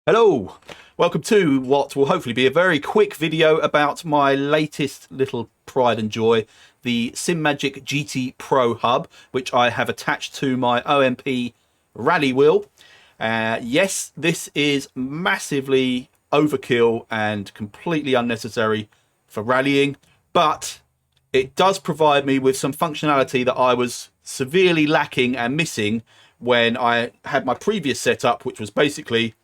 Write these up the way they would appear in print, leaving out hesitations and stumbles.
Hello, welcome to what will hopefully be a very quick video about my latest little pride and joy, the Simagic GT Pro Hub, which I have attached to my OMP rally wheel. Yes, this is massively overkill and completely unnecessary for rallying, but it does provide me with some functionality that I was severely lacking and missing when I had my previous setup, which was basically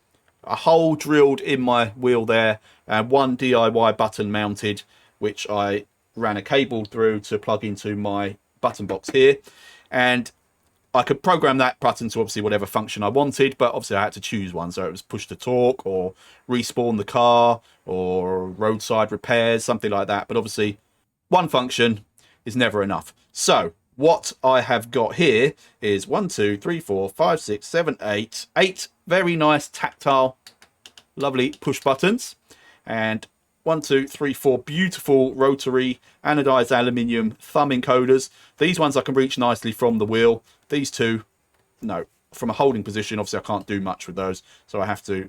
a hole drilled in my wheel there and one DIY button mounted, which I ran a cable through to plug into my button box here, and I could program that button to obviously whatever function I wanted, but obviously I had to choose one. So it was push to talk or respawn the car or roadside repairs, something like that. But obviously one function is never enough. So what I have got here is 1, 2, 3, 4, 5, 6, 7, 8, 8 very nice tactile, lovely push buttons, and 1, 2, 3, 4 beautiful rotary anodized aluminium thumb encoders. These ones I can reach nicely from the wheel. These two, no, from a holding position, obviously I can't do much with those, so I have to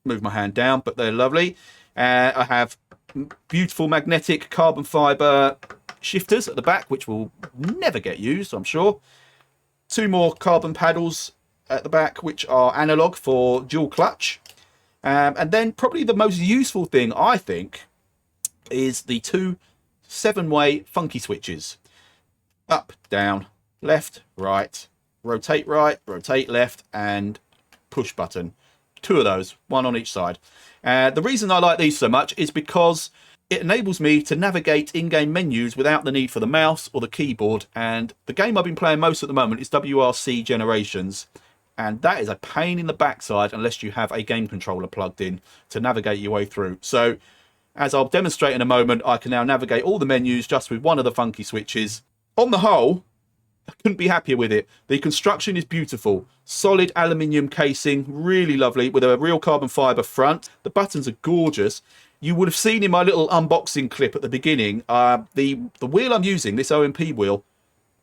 move my hand down, but they're lovely. I have beautiful magnetic carbon fiber shifters at the back, which will never get used, I'm sure. 2 more carbon paddles at the back, which are analog for dual clutch. And then probably the most useful thing, I think, is the 2 7-way funky switches. Up, down, left, right, rotate left, and push button. 2 of those, 1 on each side. The reason I like these so much is because it enables me to navigate in-game menus without the need for the mouse or the keyboard. And the game I've been playing most at the moment is WRC Generations. And that is a pain in the backside unless you have a game controller plugged in to navigate your way through. So, as I'll demonstrate in a moment, I can now navigate all the menus just with one of the funky switches. On the whole, I couldn't be happier with it. The construction is beautiful. Solid aluminium casing, really lovely, with a real carbon fiber front. The buttons are gorgeous. You would have seen in my little unboxing clip at the beginning, the wheel I'm using, this OMP wheel,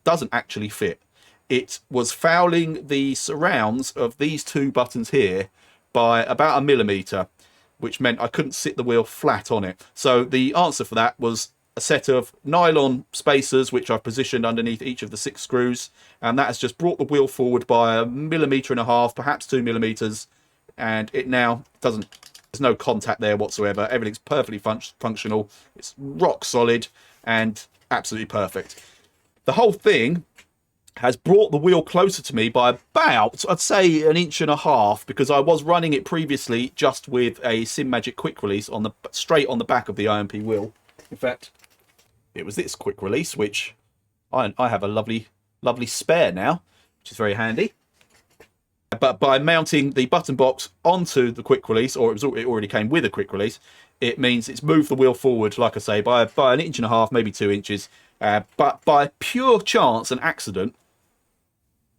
doesn't actually fit. It was fouling the surrounds of these 2 buttons here by about 1 millimeter, which meant I couldn't sit the wheel flat on it. So the answer for that was a set of nylon spacers, which I've positioned underneath each of the 6 screws, and that has just brought the wheel forward by 1.5 millimeters, perhaps 2 millimeters, and it now doesn't, there's no contact there whatsoever. Everything's perfectly functional. It's rock solid and absolutely perfect. The whole thing has brought the wheel closer to me by about, I'd say, 1.5 inches, because I was running it previously just with a Simagic quick release on the straight on the back of the IMP wheel. In fact, it was this quick release, which I have a lovely spare now, which is very handy. But by mounting the button box onto the quick release, or it already came with a quick release, it means it's moved the wheel forward, like I say, by 1.5 inches, maybe 2 inches. But by pure chance and accident,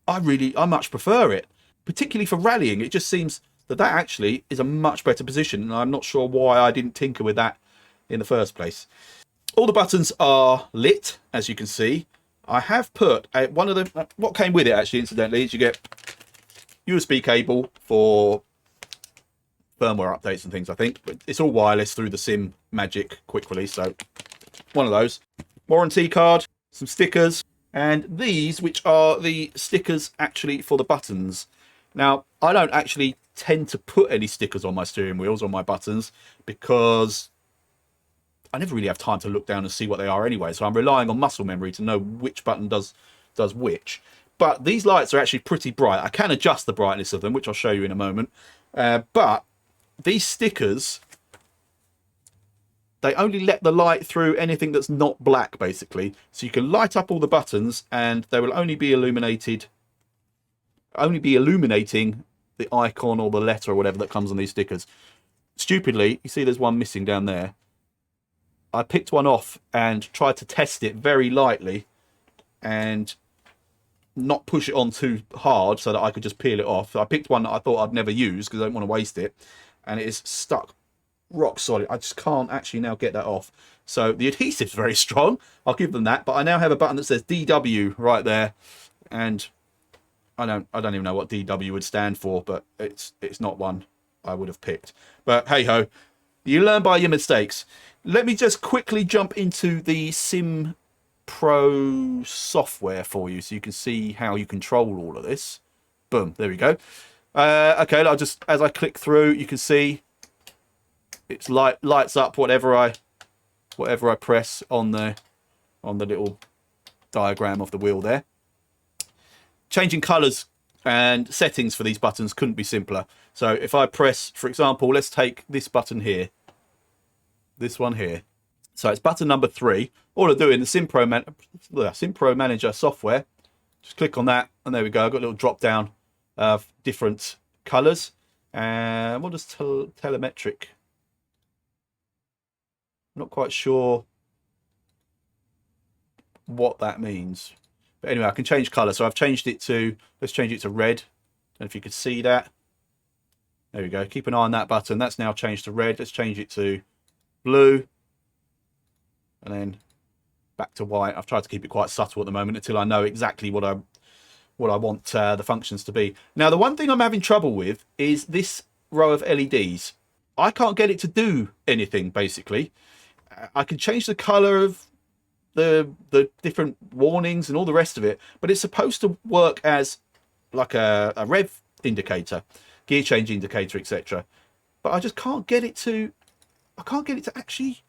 I much prefer it, particularly for rallying. It just seems that actually is a much better position, and I'm not sure why I didn't tinker with that in the first place. All the buttons are lit, as you can see. I have put one of the, what came with it actually, incidentally, is you get USB cable for firmware updates and things, I think, but it's all wireless through the Simagic quick release, so one of those. Warranty card, some stickers, and these, which are the stickers actually for the buttons. Now, I don't actually tend to put any stickers on my steering wheels or my buttons because I never really have time to look down and see what they are anyway, so I'm relying on muscle memory to know which button does which. But these lights are actually pretty bright. I can adjust the brightness of them, which I'll show you in a moment. But these stickers, they only let the light through anything that's not black, basically. So you can light up all the buttons and they will only be illuminating the icon or the letter or whatever that comes on these stickers. Stupidly, you see there's one missing down there. I picked one off and tried to test it very lightly and not push it on too hard so that I could just peel it off. I picked one that I thought I'd never use because I don't want to waste it, and it is stuck rock solid. I just can't actually now get that off. So the adhesive's very strong, I'll give them that, but I now have a button that says DW right there, and I don't even know what DW would stand for, but it's not one I would have picked. But hey ho, you learn by your mistakes. Let me just quickly jump into the Sim Pro software for you so you can see how you control all of this. Boom, there we go. Okay, I'll just, as I click through, you can see it's lights up whatever I press on the little diagram of the wheel there. Changing colors and settings for these buttons couldn't be simpler. So if I press, for example, let's take this button here, this one here. So it's button number 3. All I do in the Sim Pro Manager software, just click on that, and there we go. I've got a little drop down of different colors. And what does telemetric? I'm not quite sure what that means. But anyway, I can change color. So I've changed it to, let's change it to red. I don't know if you could see that. There we go. Keep an eye on that button. That's now changed to red. Let's change it to blue. And then back to white. I've tried to keep it quite subtle at the moment until I know exactly what I want the functions to be. Now, the one thing I'm having trouble with is this row of LEDs. I can't get it to do anything, basically. I can change the color of the different warnings and all the rest of it, but it's supposed to work as like a rev indicator, gear change indicator, etc. But I just can't get it to, actually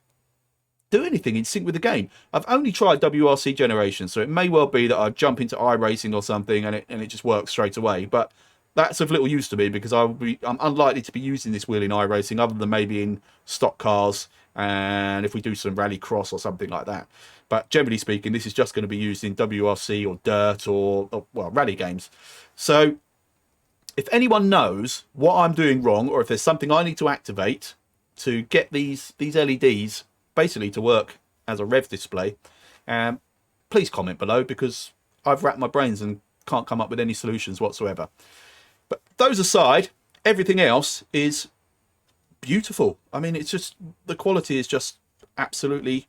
do anything in sync with the game. I've only tried WRC generation, so it may well be that I jump into iRacing or something and it just works straight away. But that's of little use to me because I'm unlikely to be using this wheel in iRacing other than maybe in stock cars and if we do some rally cross or something like that. But generally speaking, this is just going to be used in WRC or dirt or well, rally games. So if anyone knows what I'm doing wrong or if there's something I need to activate to get these LEDs basically to work as a rev display, please comment below because I've racked my brains and can't come up with any solutions whatsoever. But those aside, everything else is beautiful. I mean, it's just, the quality is just absolutely,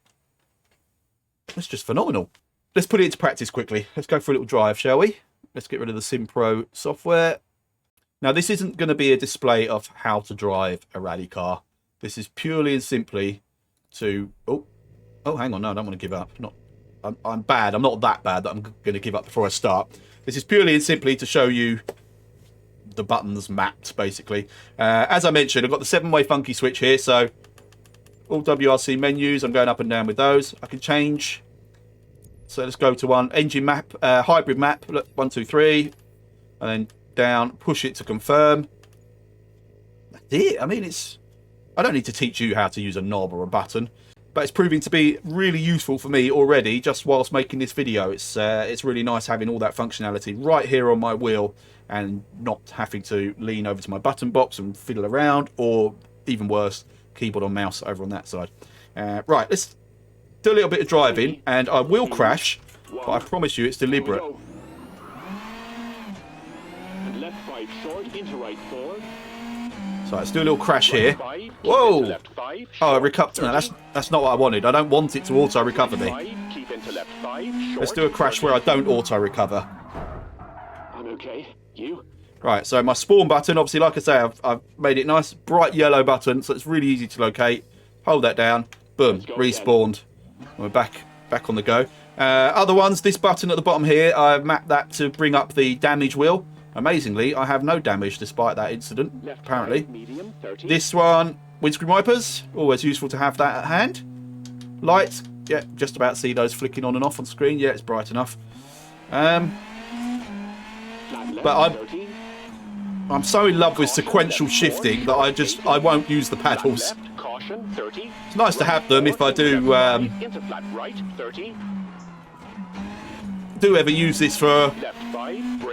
it's just phenomenal. Let's put it into practice quickly. Let's go for a little drive, shall we? Let's get rid of the Sim Pro software. Now, this isn't going to be a display of how to drive a rally car. This is purely and simply to, oh, hang on, no, I don't want to give up. I'm bad. I'm not that bad that I'm going to give up before I start. This is purely and simply to show you the buttons mapped, basically. As I mentioned, I've got the 7-way funky switch here, so all WRC menus, I'm going up and down with those. I can change. So let's go to one engine map, hybrid map. Look, 1, 2, 3, and then down. Push it to confirm. That's it. I mean, I don't need to teach you how to use a knob or a button, but it's proving to be really useful for me already. Just whilst making this video, it's really nice having all that functionality right here on my wheel and not having to lean over to my button box and fiddle around, or even worse, keyboard or mouse over on that side. Right, let's do a little bit of driving, and I will crash, but I promise you it's deliberate. Left 5 short into right 4. So let's do a little crash here. Whoa! Oh, it recovered. No, that's not what I wanted. I don't want it to auto recover me. Let's do a crash where I don't auto recover. I'm okay. You? Right, so my spawn button, obviously, like I say, I've made it nice, bright yellow button, so it's really easy to locate. Hold that down, boom, respawned. We're back on the go. Other ones, this button at the bottom here, I've mapped that to bring up the damage wheel. Amazingly, I have no damage despite that incident, apparently. This one, windscreen wipers, always useful to have that at hand. Lights, yeah, just about see those flicking on and off on screen. Yeah, it's bright enough. But I'm so in love with sequential shifting that I won't use the paddles. It's nice to have them if I do ever use this for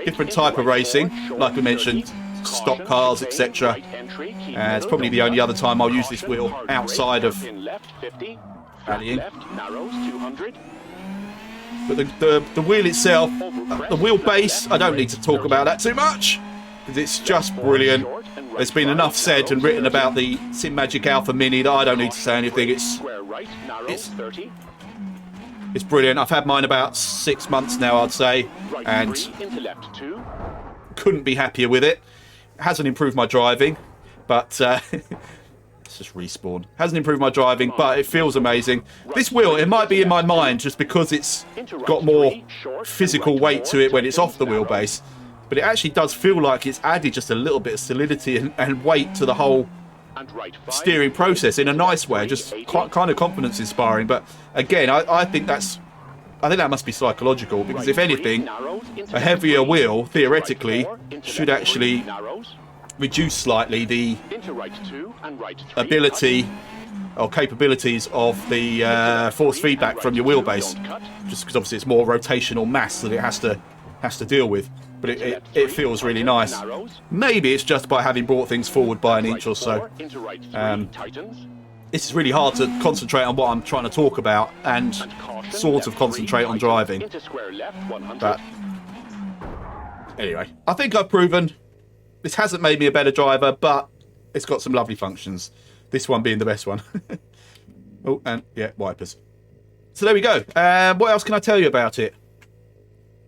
different type of racing, like we mentioned, stock cars, etc. It's probably the only other time I'll use this wheel outside of rallying. But the wheel itself, the wheelbase, I don't need to talk about that too much because it's just brilliant. There's been enough said and written about the Simagic Alpha Mini that I don't need to say anything. It's brilliant. I've had mine about 6 months now, I'd say, and couldn't be happier with it. It hasn't improved my driving. But let's just respawn. Hasn't improved my driving, but it feels amazing. This wheel, it might be in my mind just because it's got more physical weight to it when it's off the wheelbase. But it actually does feel like it's added just a little bit of solidity and weight to the whole steering process in a nice way. Just kind of confidence inspiring. But again, I think that must be psychological, because if anything, a heavier wheel theoretically should actually reduce slightly the ability or capabilities of the force feedback from your wheelbase, just because obviously it's more rotational mass that it has to deal with. But it feels really nice. Maybe it's just by having brought things forward by an inch or so. This is really hard to concentrate on what I'm trying to talk about and sort of concentrate on driving. But anyway, I think I've proven this hasn't made me a better driver, but it's got some lovely functions. This one being the best one. Oh, and yeah, wipers. So there we go. What else can I tell you about it?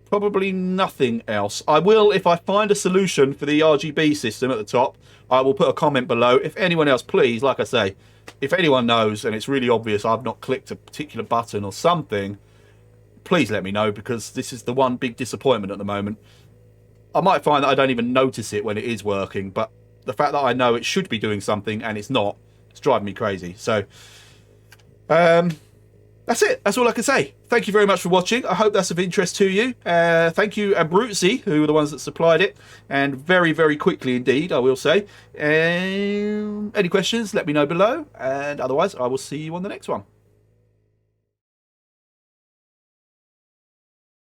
Probably nothing else. I will, if I find a solution for the RGB system at the top, I will put a comment below. If anyone else, please, like I say, if anyone knows and it's really obvious I've not clicked a particular button or something, please let me know, because this is the one big disappointment at the moment. I might find that I don't even notice it when it is working, but the fact that I know it should be doing something and it's not, it's driving me crazy. So, that's it. That's all I can say. Thank you very much for watching. I hope that's of interest to you. Thank you, Abruzzi, who were the ones that supplied it. And very, very quickly indeed, I will say. Any questions, let me know below. And otherwise, I will see you on the next one.